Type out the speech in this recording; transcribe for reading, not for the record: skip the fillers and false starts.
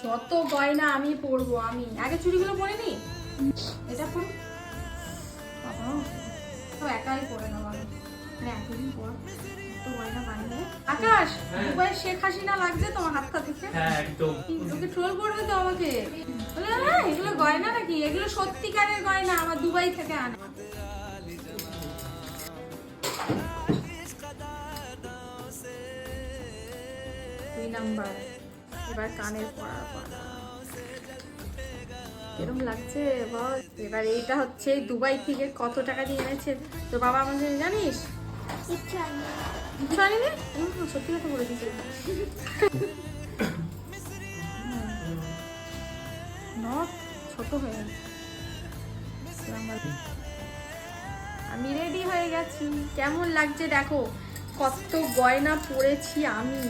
যত গয়না আমি পরবো, আমি আগে চুড়িগুলো পরে নি, এটা পরে বাবা তো একাই পরে নেবো আমি, মানে এতদিন পর তো গয়না বানিয়ে। আকাশ দুবাই শেখ হাসিনা লাগছে তোমার হাতটা থেকে। হ্যাঁ একদম। তোকে ট্রোল করবে তো আমাকে, বলে হ্যাঁ এগুলো গয়না নাকি, এগুলো সত্যিকারের গয়না আমার দুবাই থেকে আনা। 2 নাম্বার এবার কানের পড়ার পালা। এরকম লাগছে বল। এবার এইটা হচ্ছে দুবাই থেকে কত টাকা দিয়ে এনেছে তোর বাবা আমাকে জানিস? কিচ্ছু আনিনি? সত্যি কথা বলে দিচ্ছে। নখ ছোট হয়ে গেছে। আমি রেডি হয়ে গেছি, কেমন লাগছে দেখো, কত গয়না পরেছি আমি।